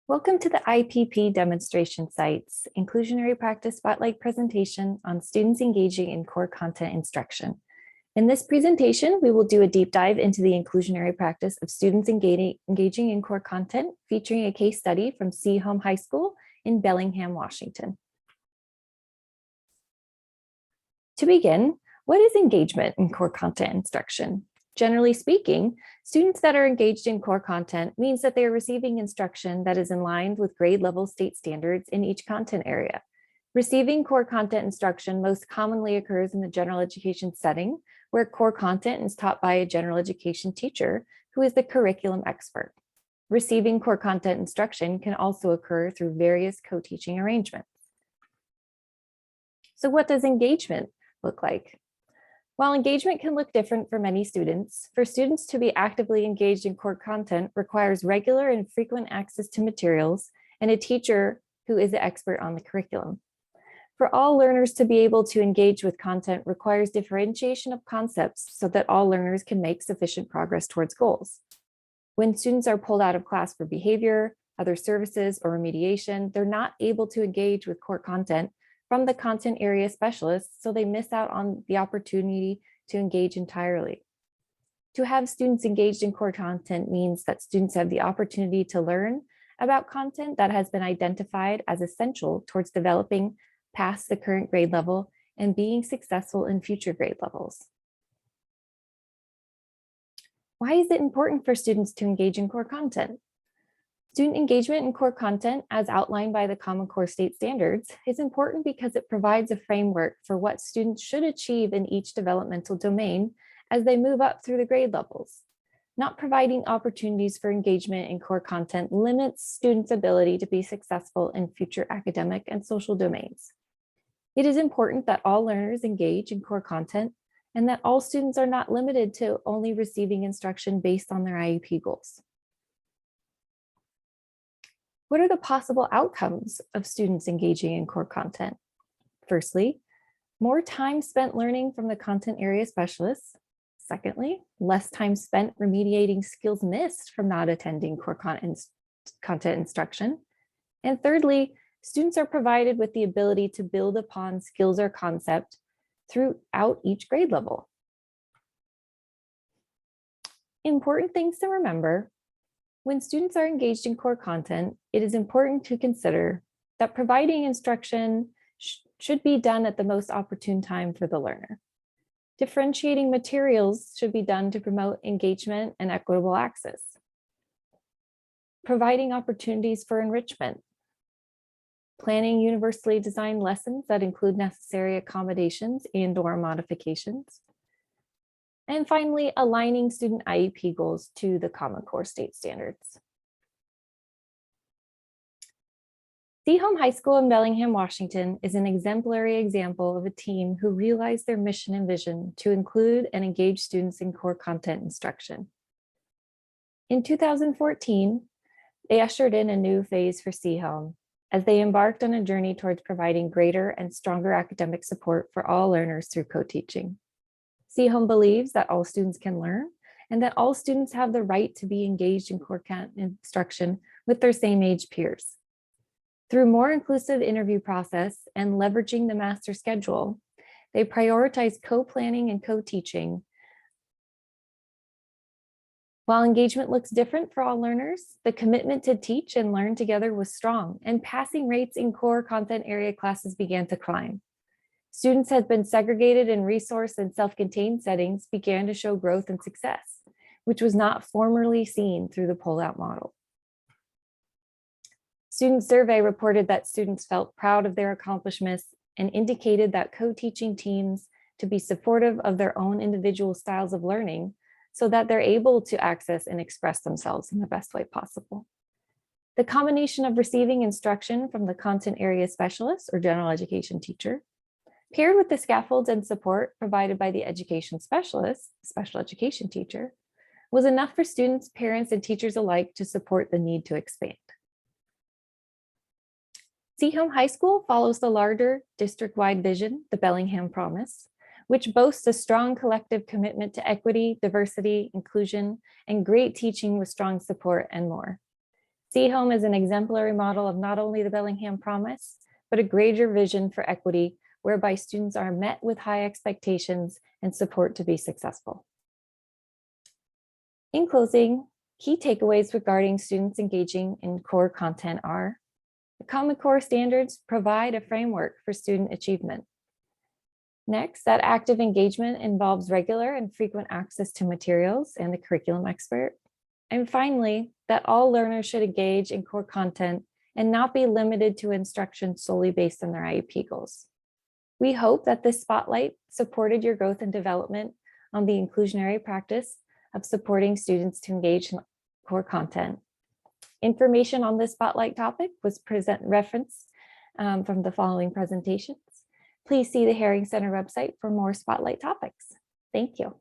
Welcome to the IPP demonstration site's inclusionary practice spotlight presentation on students engaging in core content instruction. In this presentation, we will do a deep dive into the inclusionary practice of students engaging in core content, featuring a case study from Seaholm High School in Bellingham, Washington. To begin, what is engagement in core content instruction? Generally speaking, students that are engaged in core content means that they are receiving instruction that is in line with grade level state standards in each content area. Receiving core content instruction most commonly occurs in the general education setting, where core content is taught by a general education teacher who is the curriculum expert. Receiving core content instruction can also occur through various co-teaching arrangements. So what does engagement look like? While engagement can look different for many students, for students to be actively engaged in core content requires regular and frequent access to materials and a teacher who is the expert on the curriculum. For all learners to be able to engage with content requires differentiation of concepts so that all learners can make sufficient progress towards goals. When students are pulled out of class for behavior, other services, or remediation, they're not able to engage with core content from the content area specialists, so they miss out on the opportunity to engage entirely. To have students engaged in core content means that students have the opportunity to learn about content that has been identified as essential towards developing past the current grade level and being successful in future grade levels. Why is it important for students to engage in core content? Student engagement in core content, as outlined by the Common Core State Standards, is important because it provides a framework for what students should achieve in each developmental domain as they move up through the grade levels. Not providing opportunities for engagement in core content limits students' ability to be successful in future academic and social domains. It is important that all learners engage in core content and that all students are not limited to only receiving instruction based on their IEP goals. What are the possible outcomes of students engaging in core content? Firstly, more time spent learning from the content area specialists. Secondly, less time spent remediating skills missed from not attending core content instruction. And thirdly, students are provided with the ability to build upon skills or concept throughout each grade level. Important things to remember. When students are engaged in core content, it is important to consider that providing instruction should be done at the most opportune time for the learner. Differentiating materials should be done to promote engagement and equitable access. Providing opportunities for enrichment. Planning universally designed lessons that include necessary accommodations and/or modifications. And finally, aligning student IEP goals to the Common Core State Standards. Seaholm High School in Bellingham, Washington is an exemplary example of a team who realized their mission and vision to include and engage students in core content instruction. In 2014, they ushered in a new phase for Seaholm as they embarked on a journey towards providing greater and stronger academic support for all learners through co-teaching. Seaholm believes that all students can learn and that all students have the right to be engaged in core content instruction with their same age peers. Through more inclusive interview process and leveraging the master schedule, they prioritize co-planning and co-teaching. While engagement looks different for all learners, the commitment to teach and learn together was strong, and passing rates in core content area classes began to climb. Students had been segregated in resource and self-contained settings began to show growth and success, which was not formerly seen through the pull-out model. Student survey reported that students felt proud of their accomplishments and indicated that co-teaching teams to be supportive of their own individual styles of learning so that they're able to access and express themselves in the best way possible. The combination of receiving instruction from the content area specialist or general education teacher, paired with the scaffolds and support provided by the education specialist, special education teacher, was enough for students, parents, and teachers alike to support the need to expand. Seaholm High School follows the larger district-wide vision, the Bellingham Promise, which boasts a strong collective commitment to equity, diversity, inclusion, and great teaching with strong support and more. See Home is an exemplary model of not only the Bellingham Promise, but a greater vision for equity, whereby students are met with high expectations and support to be successful. In closing, key takeaways regarding students engaging in core content are: the Common Core standards provide a framework for student achievement. Next, that active engagement involves regular and frequent access to materials and the curriculum expert. And finally, that all learners should engage in core content and not be limited to instruction solely based on their IEP goals. We hope that this spotlight supported your growth and development on the inclusionary practice of supporting students to engage in core content. Information on this spotlight topic was referenced from the following presentations. Please see the Herring Center website for more spotlight topics. Thank you.